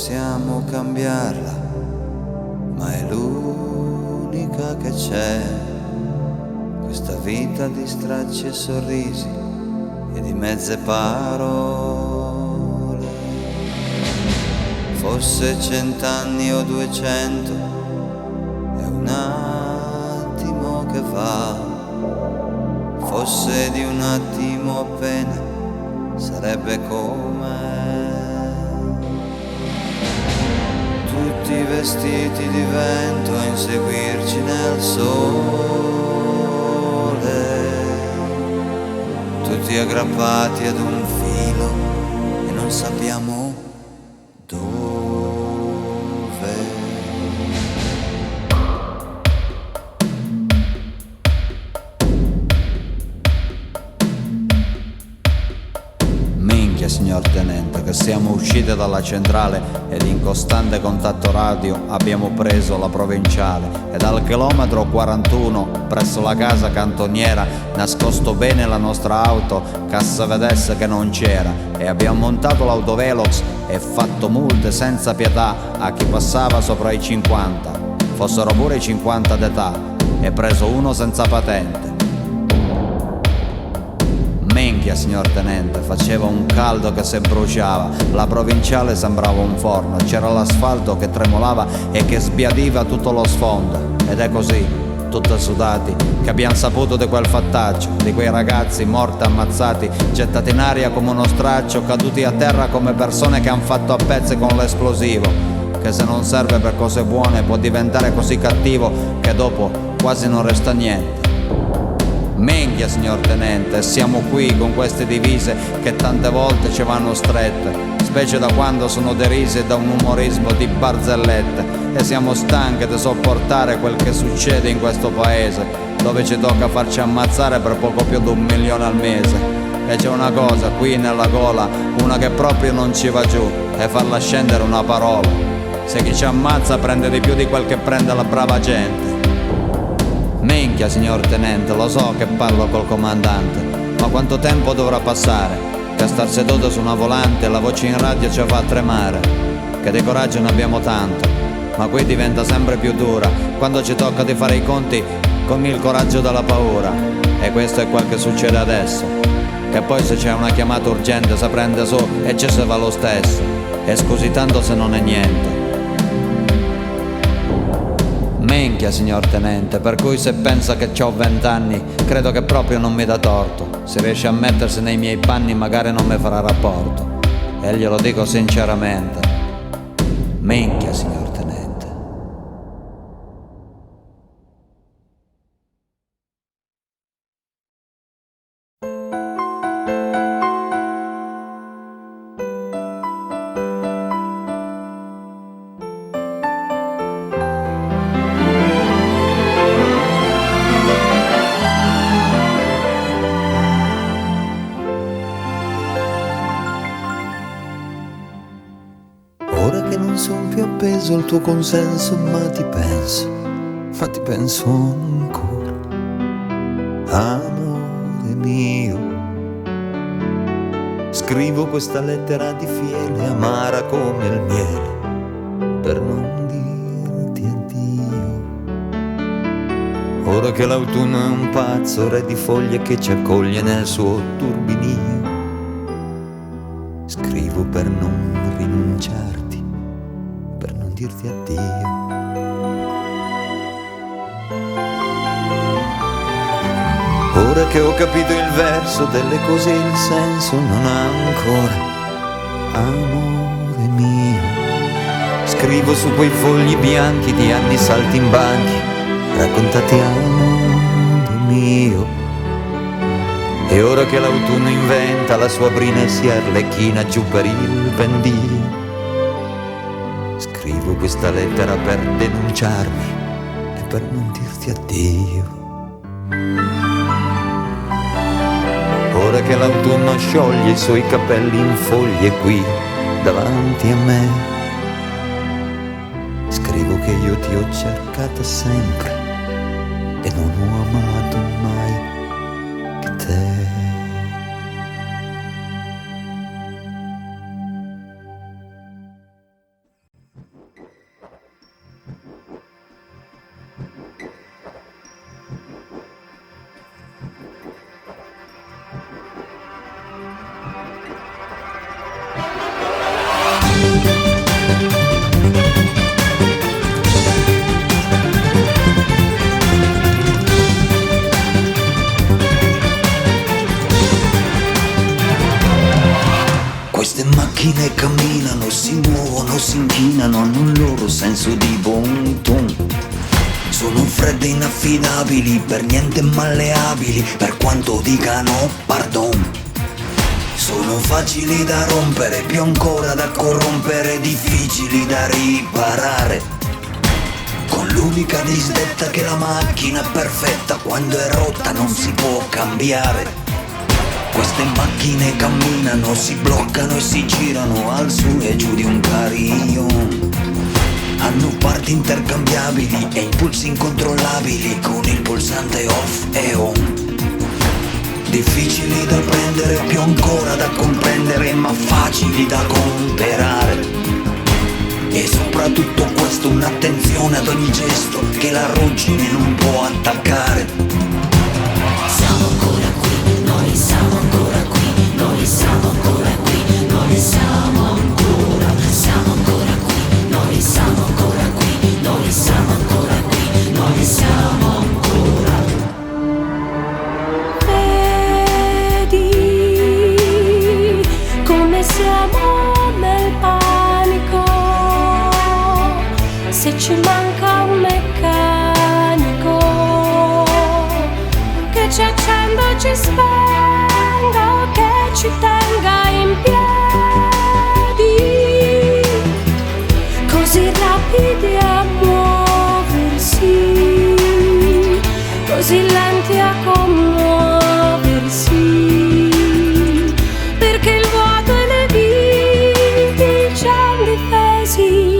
possiamo cambiarla, ma è l'unica che c'è. Questa vita di stracci e sorrisi e di mezze parole. Fosse 100 anni o 200, è un attimo che va. Fosse di un attimo appena, sarebbe come tutti vestiti di vento a inseguirci nel sole, tutti aggrappati ad un filo e non sappiamo dove. Minchia, signor tenente, che siamo usciti dalla centrale ed in costante contatto radio abbiamo preso la provinciale, e dal chilometro 41 presso la casa cantoniera nascosto bene la nostra auto, cassa vedesse che non c'era, e abbiamo montato l'autovelox e fatto multe senza pietà a chi passava sopra i 50, fossero pure i 50 d'età, e preso uno senza patente. Minchia, signor tenente, faceva un caldo che se bruciava, la provinciale sembrava un forno, c'era l'asfalto che tremolava e che sbiadiva tutto lo sfondo, ed è così, tutti sudati, che abbiamo saputo di quel fattaccio, di quei ragazzi morti ammazzati, gettati in aria come uno straccio, caduti a terra come persone che han fatto a pezzi con l'esplosivo, che se non serve per cose buone può diventare così cattivo che dopo quasi non resta niente. Minchia, signor tenente, siamo qui con queste divise che tante volte ci vanno strette, specie da quando sono derise da un umorismo di barzellette, e siamo stanchi di sopportare quel che succede in questo paese, dove ci tocca farci ammazzare per poco più di 1 milione al mese. E c'è una cosa qui nella gola, una che proprio non ci va giù, è farla scendere una parola. Se chi ci ammazza prende di più di quel che prende la brava gente. Minchia, signor tenente, lo so che parlo col comandante, ma quanto tempo dovrà passare per star seduto su una volante e la voce in radio ci fa tremare? Che di coraggio ne abbiamo tanto, ma qui diventa sempre più dura quando ci tocca di fare i conti con il coraggio della paura. E questo è quel che succede adesso, che poi se c'è una chiamata urgente si prende su e ci si va lo stesso, e scusi tanto se non è niente. Minchia, signor tenente, per cui se pensa che c'ho 20 anni, credo che proprio non mi dà torto. Se riesce a mettersi nei miei panni magari non mi farà rapporto, e glielo dico sinceramente. Minchia, signor tenente. Ora che non son più appeso al tuo consenso, ma ti penso ancora, amore mio. Scrivo questa lettera di fiele, amara come il miele, per non dirti addio. Ora che l'autunno è un pazzo, re di foglie che ci accoglie nel suo turbinio, scrivo per non rinunciarti, per non dirti addio. Ora che ho capito il verso delle cose, il senso non ha ancora, amore mio. Scrivo su quei fogli bianchi di anni saltimbanchi, raccontati amore mio. E ora che l'autunno inventa la sua brina e si arlecchina giù per il pendio, scrivo questa lettera per denunciarmi e per non dirti addio. Ora che l'autunno scioglie i suoi capelli in foglie qui davanti a me, scrivo che io ti ho cercata sempre e non ho amato mai che te. macchine camminano, si muovono, si inchinano, hanno un loro senso di bon ton. Sono fredde e inaffidabili, per niente malleabili, per quanto dicano pardon. Sono facili da rompere, più ancora da corrompere, difficili da riparare, con l'unica disdetta che la macchina è perfetta, quando è rotta non si può cambiare. Queste macchine camminano, si bloccano e si girano al su e giù di un carillon. Hanno parti intercambiabili e impulsi incontrollabili, con il pulsante off e on. Difficili da prendere, più ancora da comprendere, ma facili da comprare. E soprattutto questo, un'attenzione ad ogni gesto che la ruggine non può attaccare. Siamo ancora qui, noi siamo ancora qui, noi siamo ancora qui, noi siamo ancora qui, noi siamo ancora qui, noi siamo ancora qui, noi siamo ancora. Vedi come siamo nel panico, se ci manca un meccanico che ci accenda e ci spenga, che ci tenga in piedi, così rapidi a muoversi, così lenti a commuoversi, perché il vuoto e le viti ci han difesi.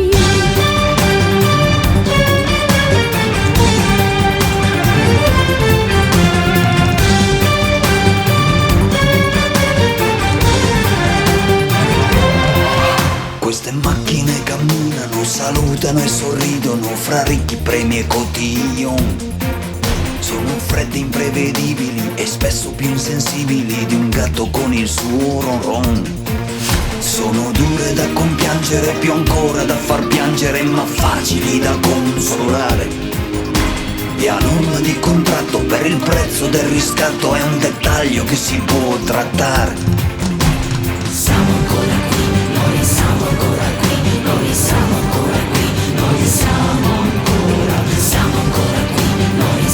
Queste macchine camminano, salutano e sorridono fra ricchi premi e cotillon. Sono fredde, imprevedibili e spesso più insensibili di un gatto con il suo ronron. Sono dure da compiangere, più ancora da far piangere, ma facili da consolare. E a norma di contratto, per il prezzo del riscatto, è un dettaglio che si può trattare. Siamo ancora qui, noi siamo ancora qui, noi siamo ancora qui, noi siamo ancora qui, noi siamo ancora qui, noi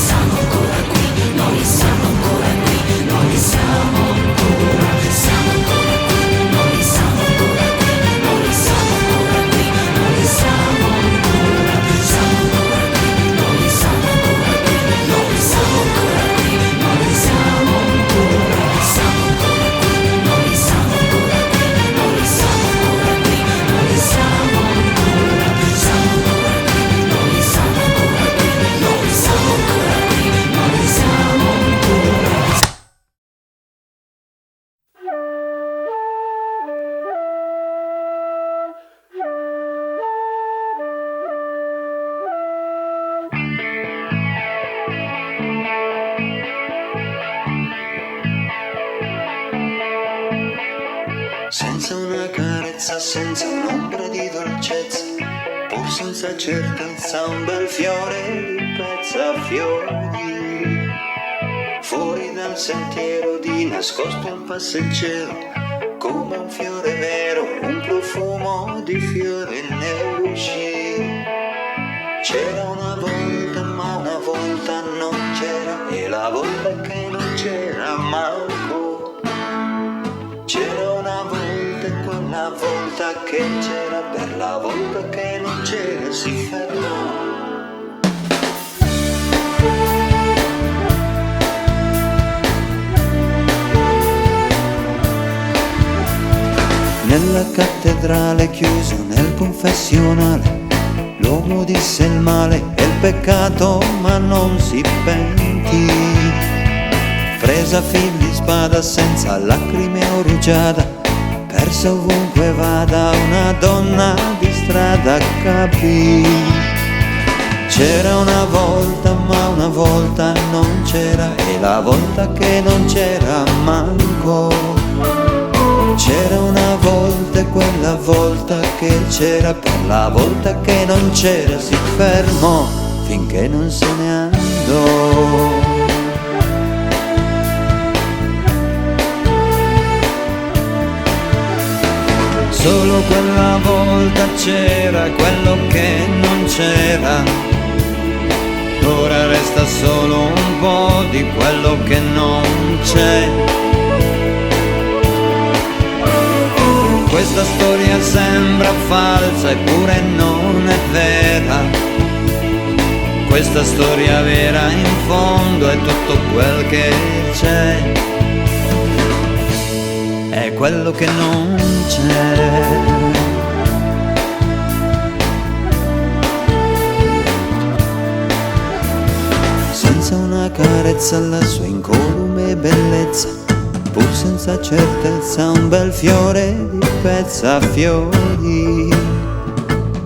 siamo ancora qui, noi siamo ancora qui, noi siamo ancora qui, noi siamo ancora qui, noi siamo ancora qui, siamo ancora qui, noi siamo ancora qui, noi siamo ancora qui, noi siamo ancora, siamo ancora qui, noi siamo ancora qui, noi siamo ancora qui, noi siamo ancora, siamo ancora qui, noi siamo ancora qui, noi siamo ancora qui, noi siamo ancora. Senza una carezza, senza un'ombra di dolcezza, pur senza certezza, un bel fiore di pezza fiori. Fuori dal sentiero, di nascosto un passeggero, come un fiore vero, un profumo di fiore ne uscì. C'era una volta, ma una volta non c'era, e la volta che non c'era manco. C'era una volta e quella volta che c'era, per la volta che non c'era si fermò. Nella cattedrale chiuso nel confessionale, l'uomo disse il male e il peccato ma non si pentì. Presa fil di spada senza lacrime o rugiada, persa ovunque vada una donna di strada capì. C'era una volta ma una volta non c'era, e la volta che non c'era manco. C'era una volta e quella volta che c'era, per la volta che non c'era si fermò finché non se ne andò. quello che non c'è. Questa storia sembra falsa eppure non è vera. Questa storia vera in fondo è tutto quel che c'è. È quello che non c'è. Senza una carezza alla sua incolume bellezza, pur senza certezza un bel fiore di pezza fiori,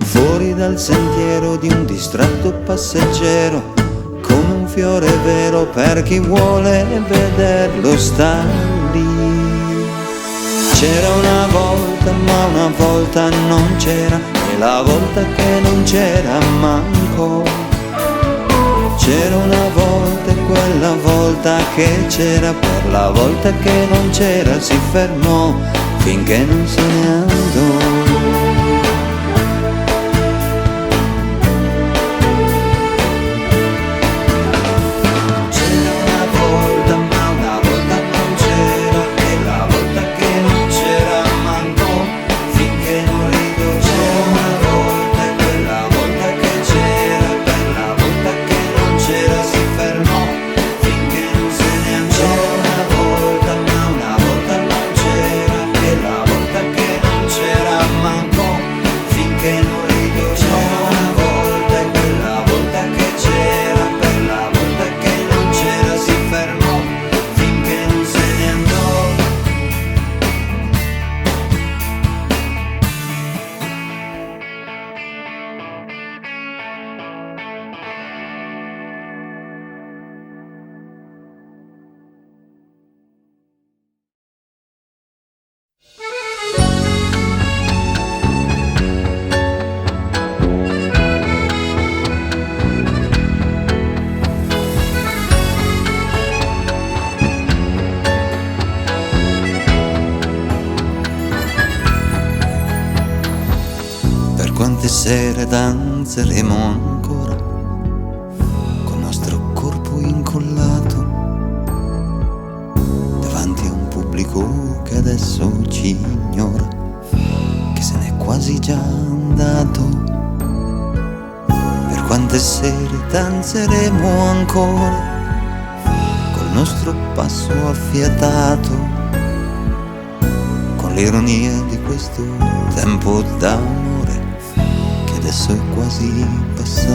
fuori dal sentiero di un distratto passeggero, come un fiore vero per chi vuole vederlo star lì. C'era una volta, ma una volta non c'era, e la volta che non c'era manco. C'era una volta e quella volta che c'era, per la volta che non c'era si fermò finché non se ne andò. Quante sere danzeremo ancora col nostro corpo incollato davanti a un pubblico che adesso ci ignora, che se n'è quasi già andato. Per quante sere danzeremo ancora col nostro passo affiatato, con l'ironia di questo tempo d'amore adesso è quasi passato.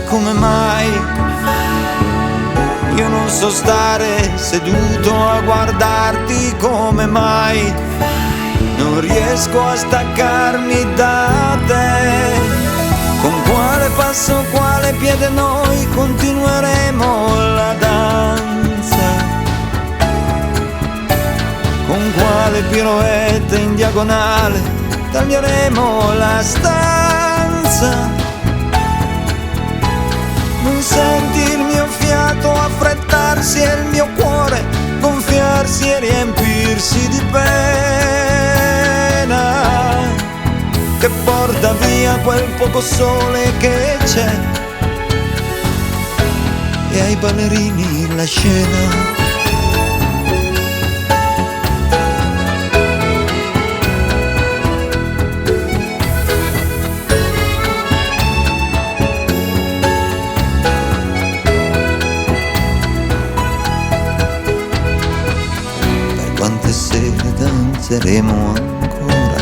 Come mai io non so stare seduto a guardarti? Come mai non riesco a staccarmi da te? Con quale passo, quale piede noi continueremo la danza? Con quale piroetta in diagonale taglieremo la stanza? Non senti il mio fiato affrettarsi e il mio cuore gonfiarsi e riempirsi di pena, che porta via quel poco sole che c'è e ai ballerini la scena. Quante sere danzeremo ancora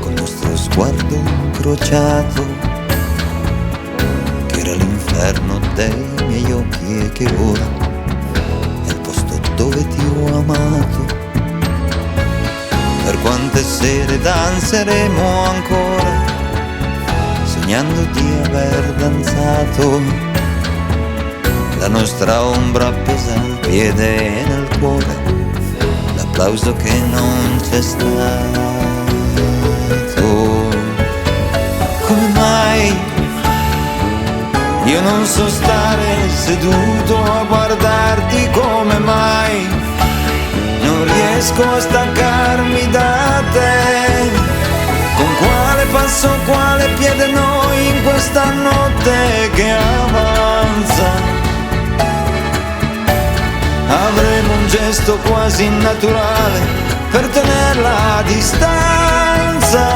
col nostro sguardo incrociato, che era l'inferno dei miei occhi e che ora è il posto dove ti ho amato. Per quante sere danzeremo ancora sognando di aver danzato, la nostra ombra appesa al piede e nel cuore, l'applauso che non c'è stato. Come mai io non so stare seduto a guardarti? Come mai non riesco a staccarmi da te? Con quale passo, quale piede noi in questa notte che avanza. Avremo un gesto quasi naturale per tenerla a distanza.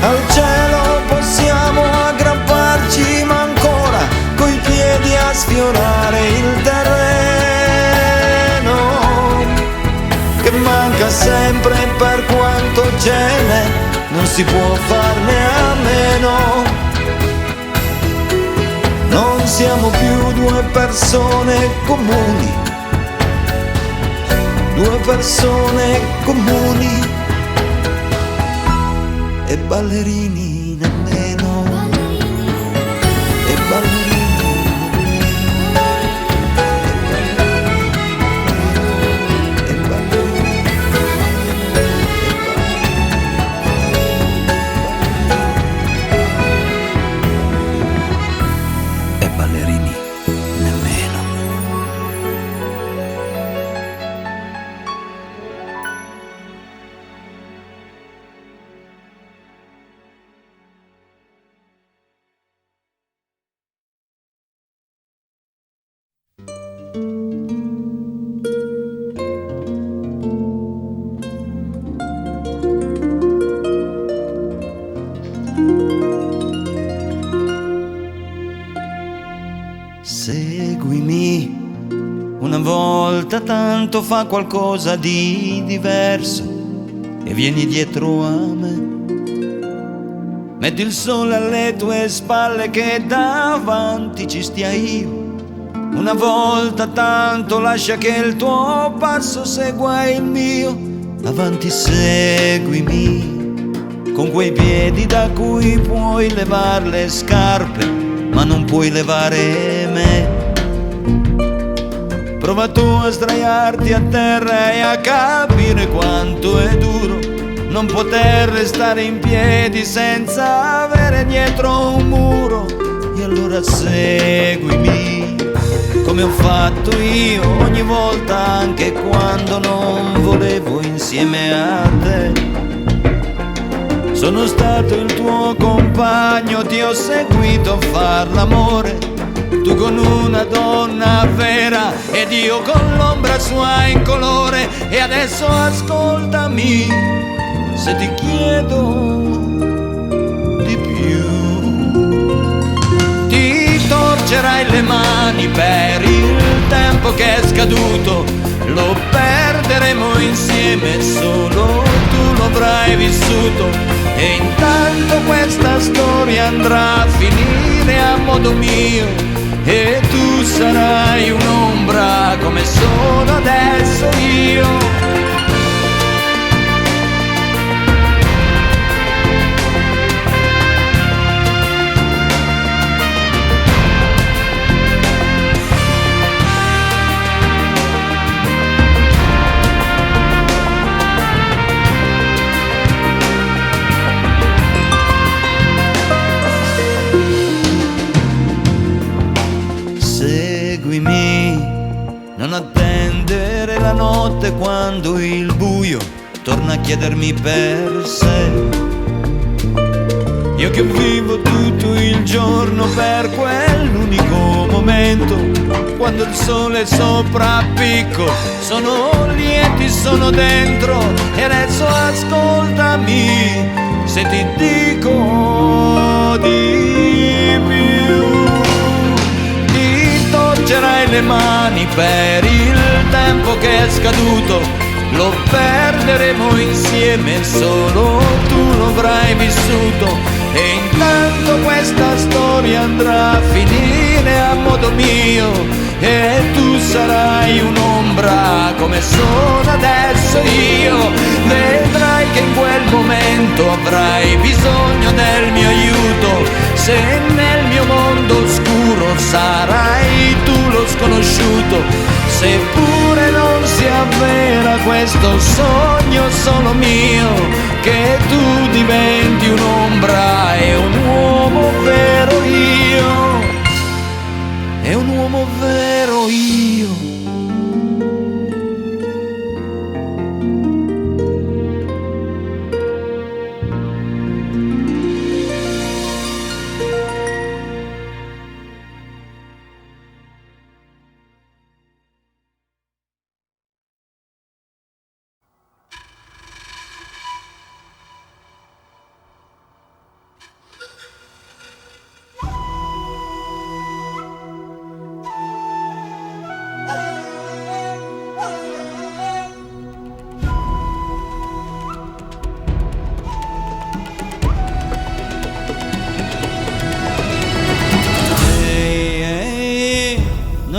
Al cielo possiamo aggrapparci, ma ancora coi piedi a sfiorare il terreno che manca sempre, per quanto ce n'è non si può farne a meno. Non siamo più due persone comuni, due persone comuni e ballerini nemmeno, e ballerini nemmeno, e ballerini. E ballerini nemmeno. Seguimi, una volta tanto fa qualcosa di diverso e vieni dietro a me. Metti il sole alle tue spalle che davanti ci stia io. Una volta tanto lascia che il tuo passo segua il mio. Avanti seguimi, con quei piedi da cui puoi levar le scarpe, ma non puoi levare me. Prova tu a sdraiarti a terra e a capire quanto è duro non poter restare in piedi senza avere dietro un muro. E allora seguimi, come ho fatto io ogni volta, anche quando non volevo insieme a te. Sono stato il tuo compagno, ti ho seguito a far l'amore, tu con una donna vera ed io con l'ombra sua incolore. E adesso ascoltami, se ti chiedo di più, ti torcerai le mani per il tempo che è scaduto, lo perderemo insieme, solo tu lo avrai vissuto. E intanto questa storia andrà a finire a modo mio, e tu sarai un'ombra come sono adesso io. Non attendere la notte quando il buio torna a chiedermi per sé. Io che vivo tutto il giorno per quell'unico momento, quando il sole sopra picco, sono lieti, sono dentro. E adesso ascoltami, se ti dico di più, torcerai le mani per il tempo che è scaduto, lo perderemo insieme, solo tu lo avrai vissuto. E intanto questa storia andrà a finire a modo mio, e tu sarai un'ombra come sono adesso io. Vedrai che in quel momento avrai bisogno del mio aiuto, se nel mio mondo oscuro sarai tu lo sconosciuto. Seppure non si avvera questo sogno solo mio, che tu diventi un'ombra e un uomo vero io, è un uomo vero io.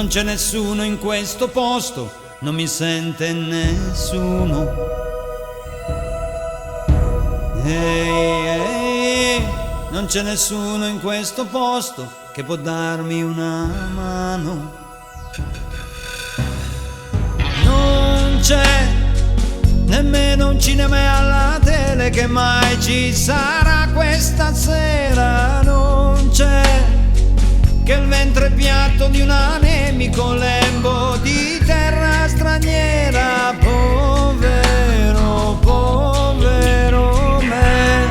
non c'è nessuno in questo posto, non mi sente nessuno. Ehi, ehi, non c'è nessuno in questo posto che può darmi una mano. Non c'è nemmeno un cinema alla tele, che mai ci sarà questa sera. Non c'è che il ventre piatto di un anemico lembo di terra straniera. Povero, povero me,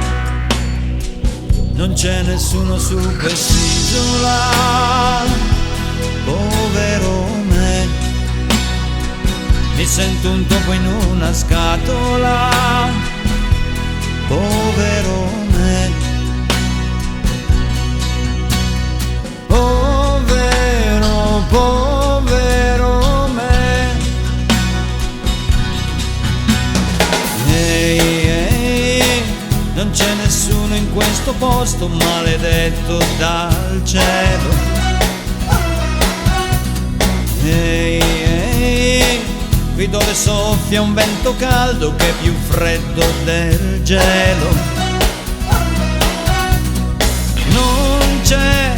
non c'è nessuno su quest'isola. Povero me, mi sento un topo in una scatola. Povero me, povero, povero me. Ehi, ehi, non c'è nessuno in questo posto, maledetto dal cielo. Ehi, ehi, qui dove soffia un vento caldo che è più freddo del gelo. Non c'è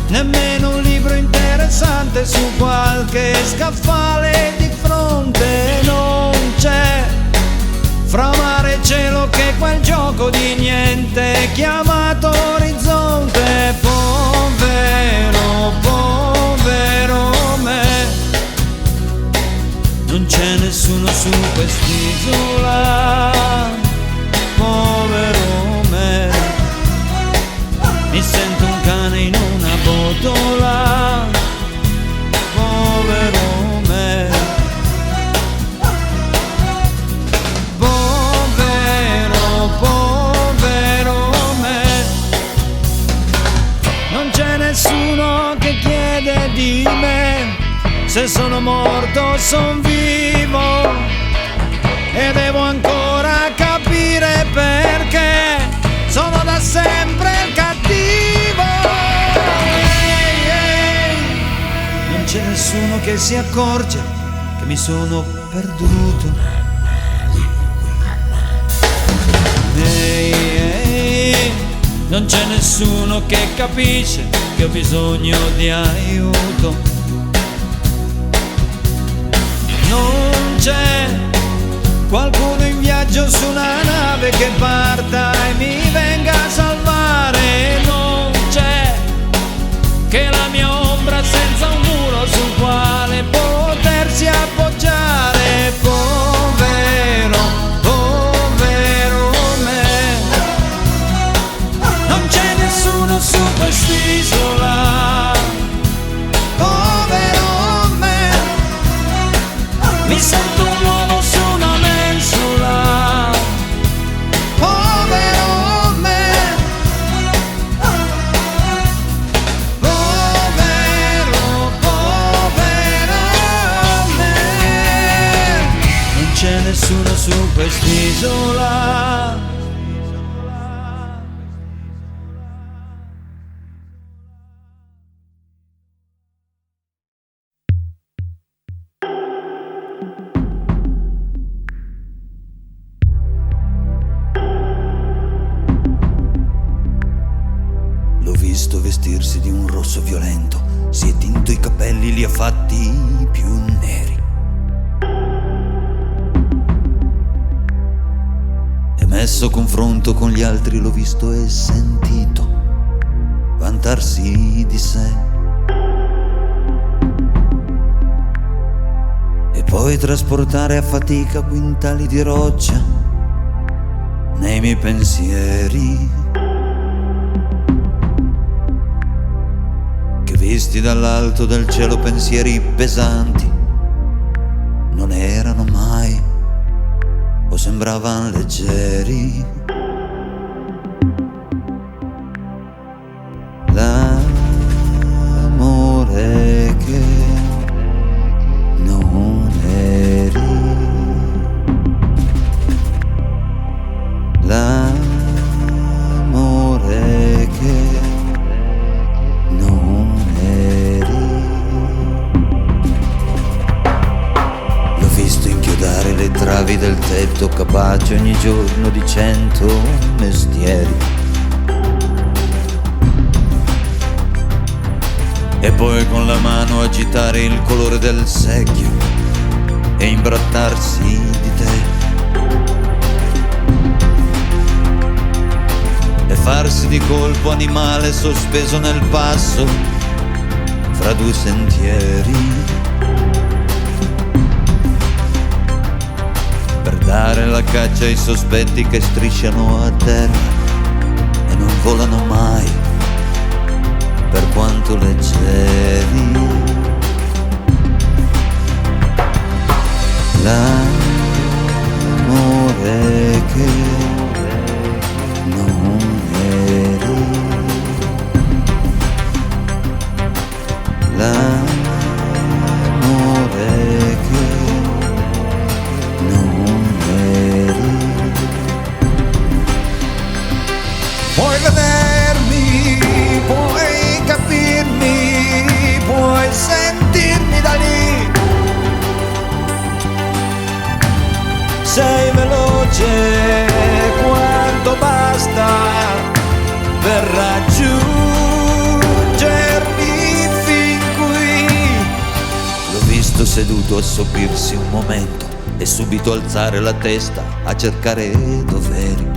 nemmeno un libro interessante su qualche scaffale di fronte. Non c'è fra mare e cielo che quel gioco di niente chiamato orizzonte. Povero, povero me, non c'è nessuno su quest'isola. Povero me, mi sento un cane in una botola. Povero me, povero, povero me, non c'è nessuno che chiede di me se sono morto o son vivo, e devo ancora capire perché sono da sempre il cattivo. Ehi, ehi, non c'è nessuno che si accorge che mi sono perduto. Ehi, ehi, non c'è nessuno che capisce che ho bisogno di aiuto. Non c'è qualcuno in viaggio su una nave che parta e mi venga a salvare. Non c'è che la mia ombra senza un muro sul quale potersi appoggiare. Povero, povero me, non c'è nessuno su quest'isola. Povero me, mi sento un uomo su una mensola. Povero me, povero, povero me, non c'è nessuno su quest'isola. L'ho visto vestirsi di un rosso violento, si è tinto i capelli, li ha fatti più neri. E messo a confronto con gli altri l'ho visto e sentito vantarsi di sé. E poi trasportare a fatica quintali di roccia nei miei pensieri, visti dall'alto del cielo pensieri pesanti non erano mai o sembravano leggeri. L'amore che non eri, l'amore che non eri. e poi con la mano agitare il colore del secchio e imbrattarsi di te e farsi di colpo animale sospeso nel passo fra due sentieri per dare la caccia ai sospetti che strisciano a terra e non volano mai per quanto leggeri. L'amore che non eri, l'amore che non eri. Puoi vedermi, puoi capirmi, puoi sentirmi da lì. Sei veloce quanto basta per raggiungermi fin qui. L'ho visto seduto a sopirsi un momento e subito alzare la testa a cercare dov'eri,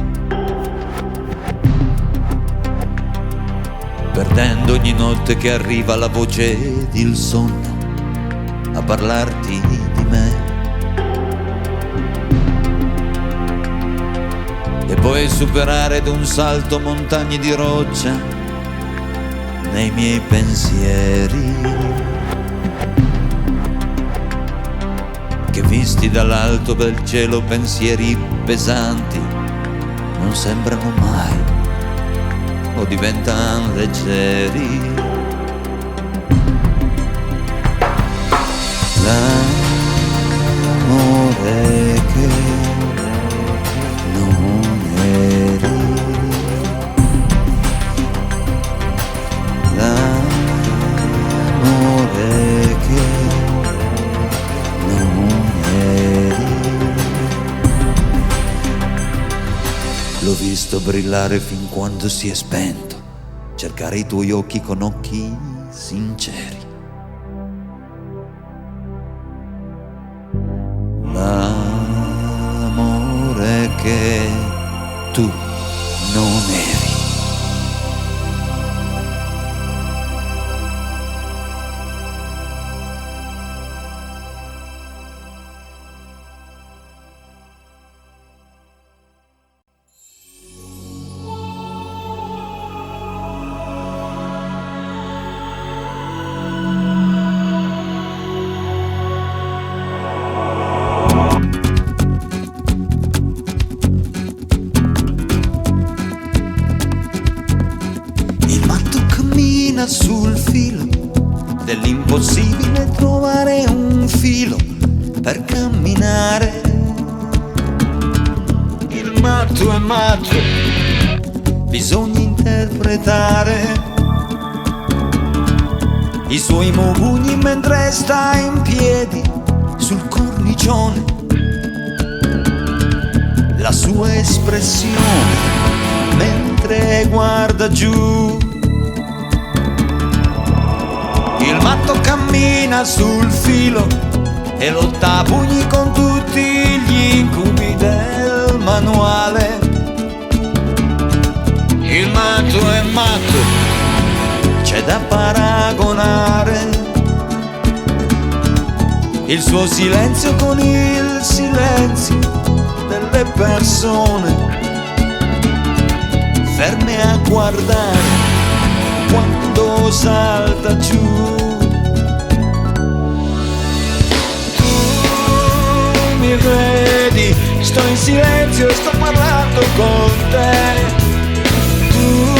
perdendo ogni notte che arriva la voce ed il sonno a parlarti di me. E poi superare d'un salto montagne di roccia nei miei pensieri, che visti dall'alto del cielo pensieri pesanti non sembrano mai o diventano leggeri. L'amore che non eri, l'amore che non eri. L'ho visto brillare fin quando si è spento, cercare i tuoi occhi con occhi sinceri. L'amore che tu non eri. Sul filo dell'impossibile trovare un filo per camminare. Il matto è matto, bisogna interpretare i suoi mugugni mentre sta in piedi sul cornicione, la sua espressione mentre guarda giù. Il matto cammina sul filo e lotta a pugni con tutti gli incubi del manuale. Il matto è matto, c'è da paragonare il suo silenzio con il silenzio delle persone ferme a guardare quando salta giù. Tu mi vedi, sto in silenzio e sto parlando con te. Tu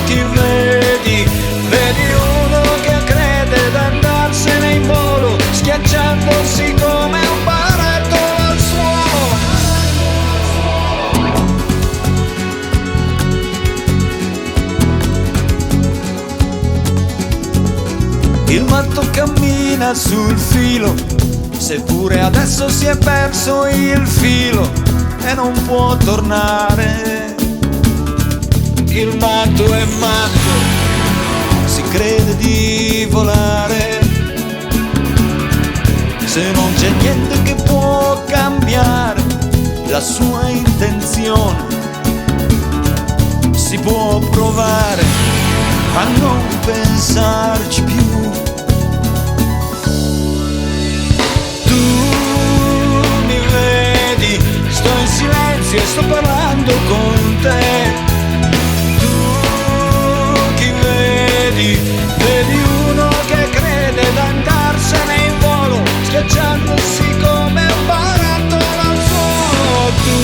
ti vedi, vedi uno che crede d'andarsene in volo, schiacciandosi come un baretto al suolo. Il matto cammina sul filo, seppure adesso si è perso il filo e non può tornare. Il matto è matto, si crede di volare, se non c'è niente che può cambiare la sua intenzione, si può provare a non pensarci più. Tu mi vedi, sto in silenzio e sto parlando con te. Vedi uno che crede d'andarsene in volo, schiacciandosi come un barattolo al suolo. Tu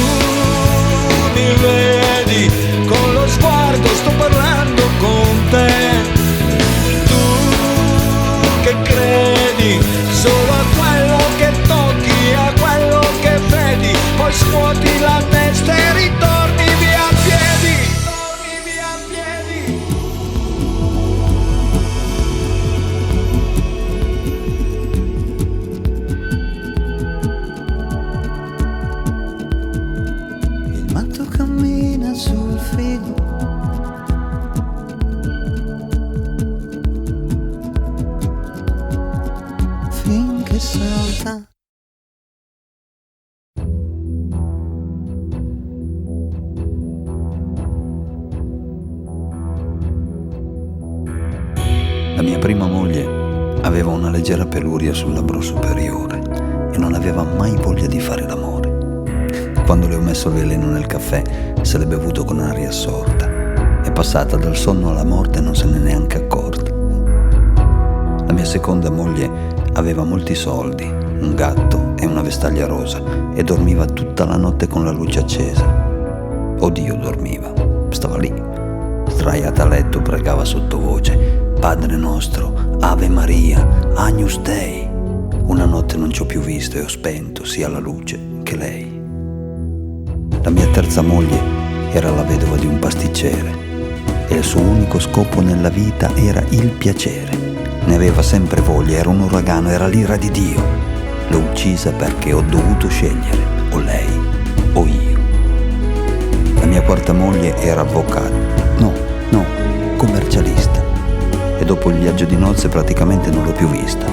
mi vedi, con lo sguardo sto parlando con te. Tu che credi solo a quello che tocchi, a quello che vedi, poi scuoti la testa e ritorni via a piedi. Torni via a piedi. Cammina sul filo, finché salta. La mia prima moglie aveva una leggera peluria sul labbro superiore e non aveva mai voglia di fare l'amore. Quando le ho messo il veleno nel caffè, se l'è bevuto con aria assorta. È passata dal sonno alla morte e non se n'è neanche accorta. La mia seconda moglie aveva molti soldi, un gatto e una vestaglia rosa e dormiva tutta la notte con la luce accesa. Oddio, dormiva, stava lì, sdraiata a letto, pregava sottovoce: Padre nostro, Ave Maria, Agnus Dei. Una notte non ci ho più visto e ho spento sia la luce che lei. La mia terza moglie era la vedova di un pasticcere e il suo unico scopo nella vita era il piacere. Ne aveva sempre voglia, era un uragano, era l'ira di Dio. L'ho uccisa perché ho dovuto scegliere, o lei o io. La mia quarta moglie era avvocato, no, commercialista. E dopo il viaggio di nozze praticamente non l'ho più vista.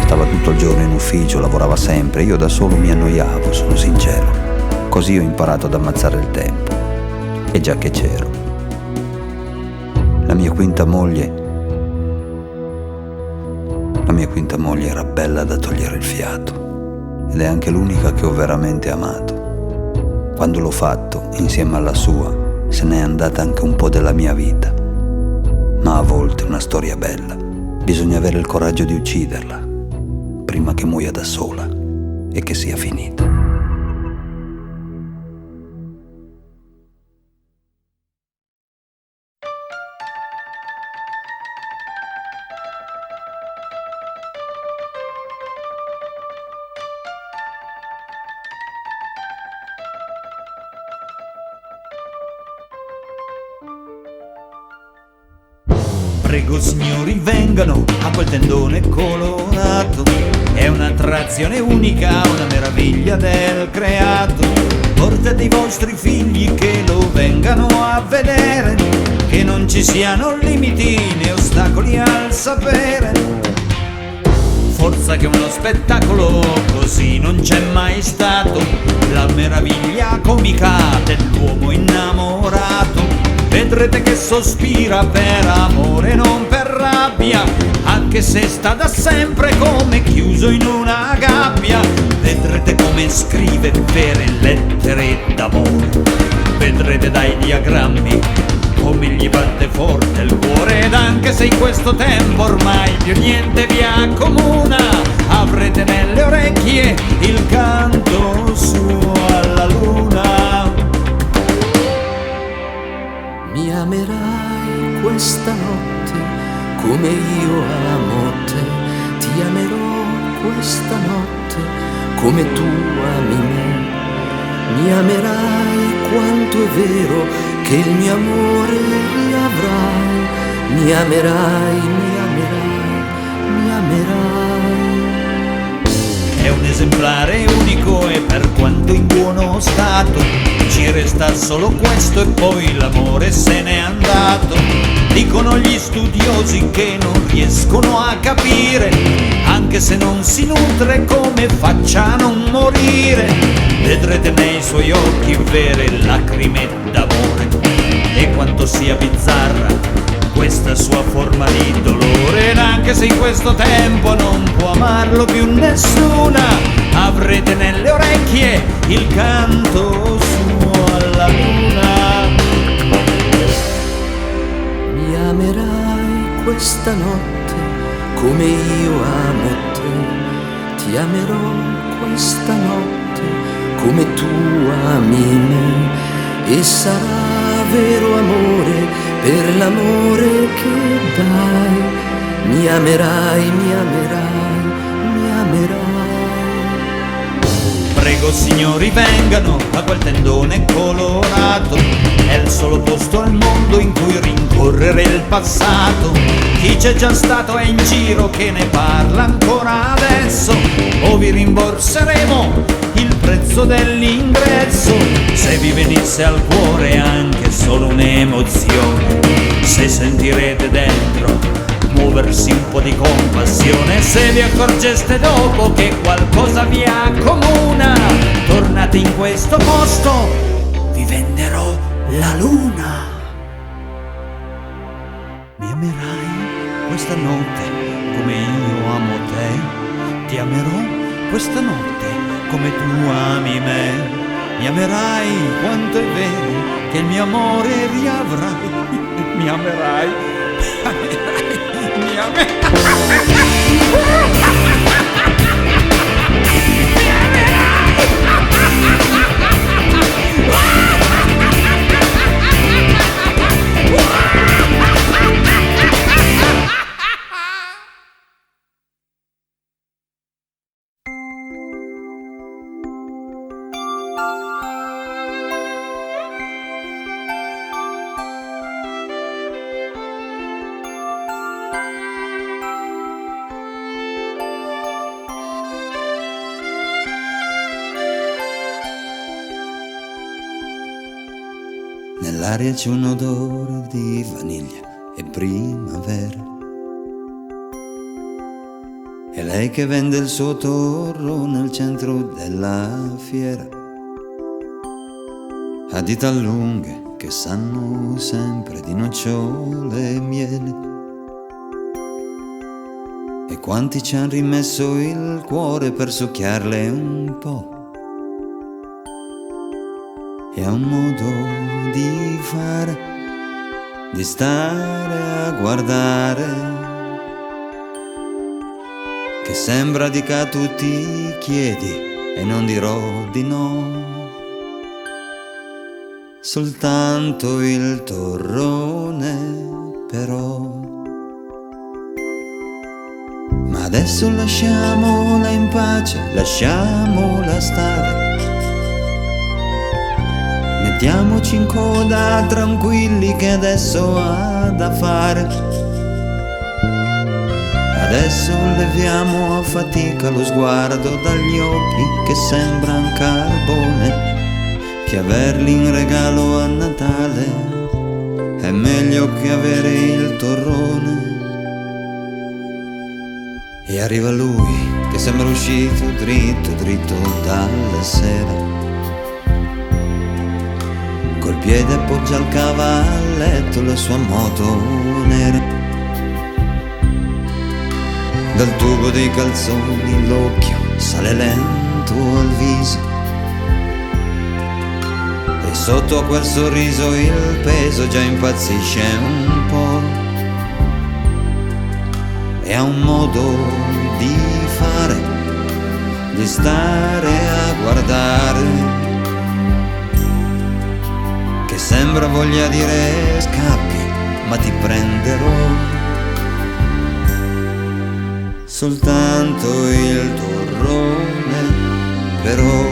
Stava tutto il giorno in ufficio, lavorava sempre, io da solo mi annoiavo, sono sincero. Così ho imparato ad ammazzare il tempo, e già che c'ero. La mia quinta moglie era bella da togliere il fiato, ed è anche l'unica che ho veramente amato. Quando l'ho fatto, insieme alla sua, se n'è andata anche un po' della mia vita. Ma a volte una storia bella, bisogna avere il coraggio di ucciderla, prima che muoia da sola e che sia finita. Prego signori vengano a quel tendone colorato, è un'attrazione unica, una meraviglia del creato. Portate i vostri figli che lo vengano a vedere, che non ci siano limiti né ostacoli al sapere. Forza che uno spettacolo così non c'è mai stato, la meraviglia comica dell'uomo innamorato. Vedrete che sospira per amore, non per rabbia, anche se sta da sempre come chiuso in una gabbia. Vedrete come scrive vere lettere d'amore, vedrete dai diagrammi come gli batte forte il cuore. Ed anche se in questo tempo ormai più niente vi accomuna, avrete nelle orecchie il canto suo alla luna. Mi amerai questa notte come io amo te, ti amerò questa notte come tu ami me. Mi amerai quanto è vero che il mio amore riavrai, mi amerai, mi amerai, mi amerai. È un esemplare unico e per quanto in buono stato ci resta solo questo e poi l'amore se n'è andato. Dicono gli studiosi che non riescono a capire, anche se non si nutre, come faccia a non morire. Vedrete nei suoi occhi vere lacrime d'amore, e quanto sia bizzarra questa sua forma di dolore. Ed anche se in questo tempo non può amarlo più nessuna, avrete nelle orecchie il canto suo alla luna. Mi amerai questa notte come io amo te, ti amerò questa notte come tu ami me, e sarà vero amore per l'amore che dai. Mi amerai, mi amerai, mi amerai. Prego signori vengano a quel tendone colorato, è il solo posto al mondo in cui rincorrere il passato. Chi c'è già stato è in giro che ne parla ancora adesso, o vi rimborseremo il prezzo dell'ingresso. Se vi venisse al cuore anche solo un'emozione, se sentirete dentro muoversi un po' di compassione, se vi accorgeste dopo che qualcosa vi accomuna, tornate in questo posto, vi venderò la luna. Mi amerai questa notte come io amo te, ti amerò questa notte come tu ami me. Mi amerai quanto è vero che il mio amore riavrai. Mi amerai, mi amerai. Nell'aria c'è un odore di vaniglia e primavera. È lei che vende il suo torro nel centro della fiera. Ha dita lunghe che sanno sempre di nocciole e miele. E quanti ci han rimesso il cuore per succhiarle un po'. E ha un modo di fare, di stare a guardare, che sembra dica a tutti chiedi e non dirò di no. Soltanto il torrone però. Ma adesso lasciamola in pace, lasciamola stare. Mettiamoci in coda tranquilli che adesso ha da fare. Adesso leviamo a fatica lo sguardo dagli occhi che sembran carbone, che averli in regalo a Natale è meglio che avere il torrone. E arriva lui che sembra uscito dritto dritto dalla sera. Col piede appoggia al cavalletto la sua moto nera. Dal tubo dei calzoni l'occhio sale lento al viso, e sotto a quel sorriso il peso già impazzisce un po'. E ha un modo di fare, di stare a guardare, che sembra voglia dire scappi, ma ti prenderò. Soltanto il torrone però.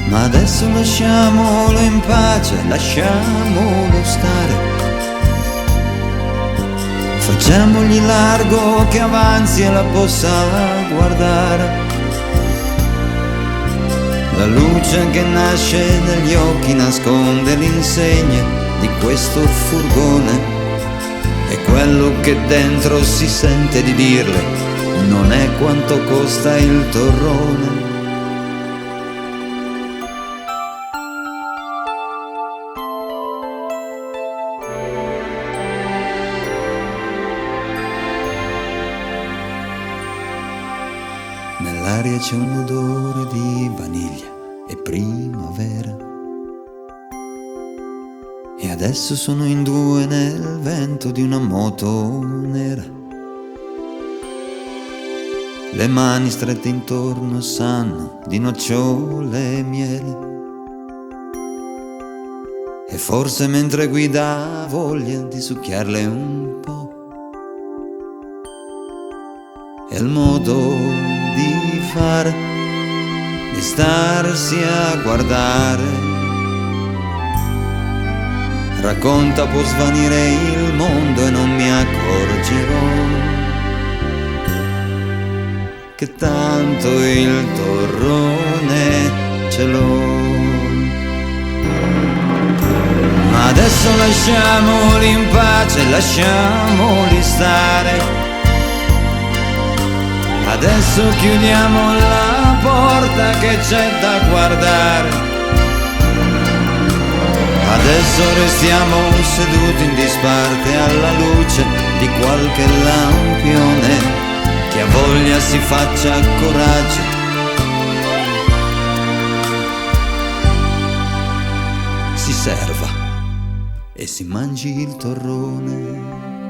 Ma adesso lasciamolo in pace, lasciamolo stare. Facciamogli largo che avanzi e la possa guardare. La luce che nasce dagli occhi nasconde l'insegna di questo furgone. E quello che dentro si sente di dirle non è quanto costa il torrone. Nell'aria c'è un odore di vaniglia e primavera. E adesso sono in due nel vento di una moto nera. Le mani strette intorno sanno di nocciole e miele. E forse mentre guida ha voglia di succhiarle un po'. È il modo di fare, di starsi a guardare. Racconta può svanire il mondo e non mi accorgerò che tanto il torrone ce l'ho. Ma adesso lasciamoli in pace, lasciamoli stare. Adesso chiudiamo la porta che c'è da guardare. Adesso restiamo seduti in disparte alla luce di qualche lampione. Chi ha voglia si faccia coraggio. Si serva e si mangi il torrone.